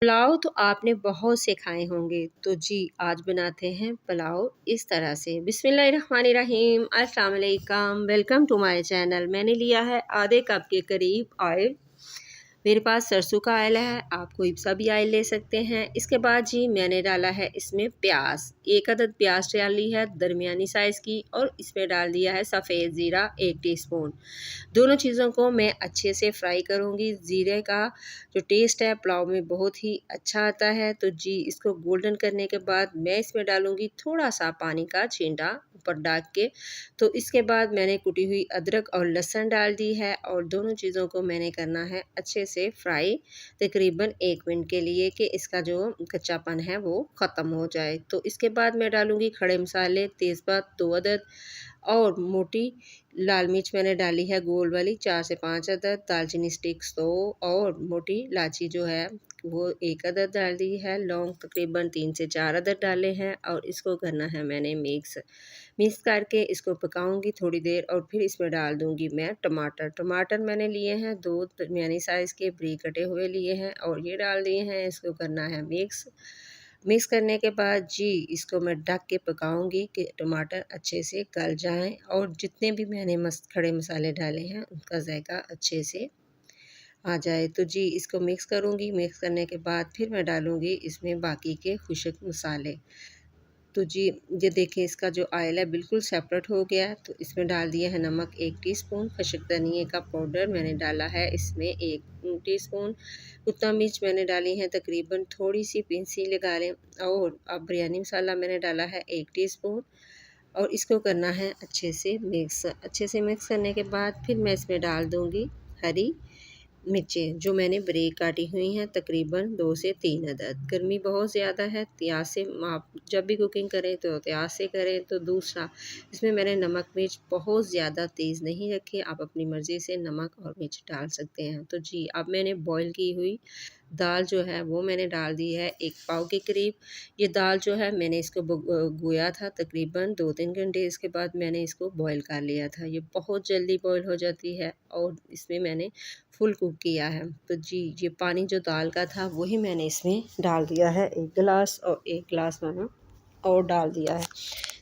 पुलाव तो आपने बहुत से खाए होंगे तो जी आज बनाते हैं पुलाव इस तरह से। बिस्मिल्लाहिर्रहमानिर्रहीम, अस्सलाम वालेकुम, वेलकम टू माय चैनल। मैंने लिया है आधे कप के करीब ऑयल। मेरे पास सरसों का ऑयल है, आप कोई सा भी ऑयल ले सकते हैं। इसके बाद जी मैंने डाला है इसमें प्याज, एक अदद प्याज डाली है दरमियानी साइज़ की, और इसमें डाल दिया है सफ़ेद ज़ीरा 1 टीस्पून। दोनों चीज़ों को मैं अच्छे से फ्राई करूँगी। ज़ीरे का जो टेस्ट है पुलाव में बहुत ही अच्छा आता है। तो जी इसको गोल्डन करने के बाद मैं इसमें डालूँगी थोड़ा सा पानी का छींटा ऊपर डाल के। तो इसके बाद मैंने कुटी हुई अदरक और लहसुन डाल दी है, और दोनों चीज़ों को मैंने करना है अच्छे से फ्राई तकरीबन 1 मिनट के लिए, कि इसका जो कच्चापन है वो ख़त्म हो जाए। तो इसके बाद मैं डालूँगी खड़े मसाले, तेज़पात 2 अदद, और मोटी लाल मिर्च मैंने डाली है गोल वाली 4 से 5 अदद, दालचीनी स्टिक्स 2, और मोटी इलायची जो है वो 1 अदद डाल दी है, लौंग तकरीबन 3 से 4 अदद डाले हैं, और इसको करना है मैंने मिक्स। मिक्स करके इसको पकाऊंगी थोड़ी देर, और फिर इसमें डाल दूंगी मैं टमाटर। टमाटर मैंने लिए हैं 2 दरमियानी साइज़ के बारीक कटे हुए लिए हैं, और ये डाल दिए हैं। इसको करना है मिक्स। मिक्स करने के बाद जी इसको मैं ढक के पकाऊंगी कि टमाटर अच्छे से गल जाएं, और जितने भी मैंने खड़े मसाले डाले हैं उनका जायका अच्छे से आ जाए। तो जी इसको मिक्स करूंगी। मिक्स करने के बाद फिर मैं डालूंगी इसमें बाकी के खुशक मसाले। तो जी ये देखिए इसका जो ऑयल है बिल्कुल सेपरेट हो गया है। तो इसमें डाल दिया है नमक 1 टीस्पून, खशक धनिए का पाउडर मैंने डाला है इसमें 1 टीस्पून, कुत्ता मिर्च मैंने डाली है तकरीबन थोड़ी सी पिंसी लगा लें, और अब बिरयानी मसाला मैंने डाला है 1 टीस्पून, और इसको करना है अच्छे से मिक्स। अच्छे से मिक्स करने के बाद फिर मैं इसमें डाल दूँगी हरी मिर्चें जो मैंने बारीक काटी हुई हैं तकरीबन 2 से 3 अदद। गर्मी बहुत ज़्यादा है, एहतियात से आप जब भी कुकिंग करें तो एहतियात से करें। तो दूसरा, इसमें मैंने नमक मिर्च बहुत ज़्यादा तेज़ नहीं रखे, आप अपनी मर्ज़ी से नमक और मिर्च डाल सकते हैं। तो जी अब मैंने बॉयल की हुई दाल जो है वो मैंने डाल दी है 1 पाव के करीब। ये दाल जो है मैंने इसको गोया था तकरीबन 2-3 घंटे, इसके बाद मैंने इसको बॉयल कर लिया था। ये बहुत जल्दी बॉयल हो जाती है, और इसमें मैंने फुल कुक किया है। तो जी ये पानी जो दाल का था वही मैंने इसमें डाल दिया है 1 गिलास, और 1 गिलास मैंने और डाल दिया है।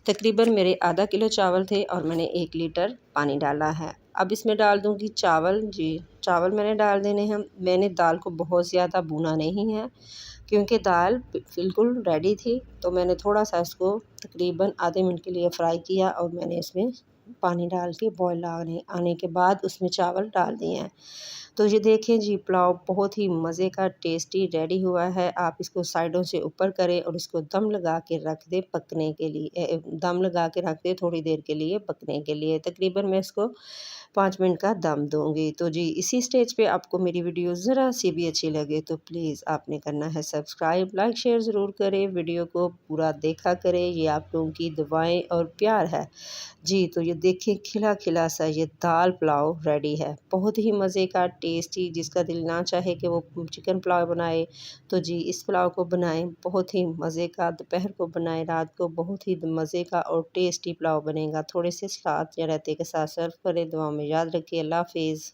तकरीबन मेरे आधा किलो चावल थे, और मैंने 1 लीटर पानी डाला है। अब इसमें डाल दूँगी चावल। जी चावल मैंने डाल देने हैं। मैंने दाल को बहुत ज़्यादा भुना नहीं है, क्योंकि दाल बिल्कुल रेडी थी। तो मैंने थोड़ा-सा इसको तकरीबन आधे मिनट के लिए फ्राई किया, और मैंने इसमें पानी डाल के बॉयल आने आने के बाद उसमें चावल डाल दिए हैं। तो ये देखें जी पुलाव बहुत ही मज़े का टेस्टी रेडी हुआ है। आप इसको साइडों से ऊपर करें, और इसको दम लगा के रख दें पकने के लिए। दम लगा के रख दें थोड़ी देर के लिए पकने के लिए। तकरीबन मैं इसको 5 मिनट का दम दूँगी। तो जी इसी स्टेज पे आपको मेरी वीडियो ज़रा सी भी अच्छी लगे तो प्लीज़ आपने करना है सब्सक्राइब, लाइक, शेयर ज़रूर करें। वीडियो को पूरा देखा करें, ये आप लोगों की दुआएँ और प्यार है। जी तो ये देखिए खिला-खिला सा ये दाल पुलाव रेडी है। बहुत ही मज़े का टेस्टी, जिसका दिल ना चाहे कि वो चिकन पुलाव बनाए, तो जी इस पुलाव को बनाएँ। बहुत ही मज़े का दोपहर को बनाएँ, रात को बहुत ही मज़े का और टेस्टी पुलाव बनेगा। थोड़े से सलाद या रायते के साथ सर्व करें। दुआ में याद रखिए। अल्लाह हाफ़िज़।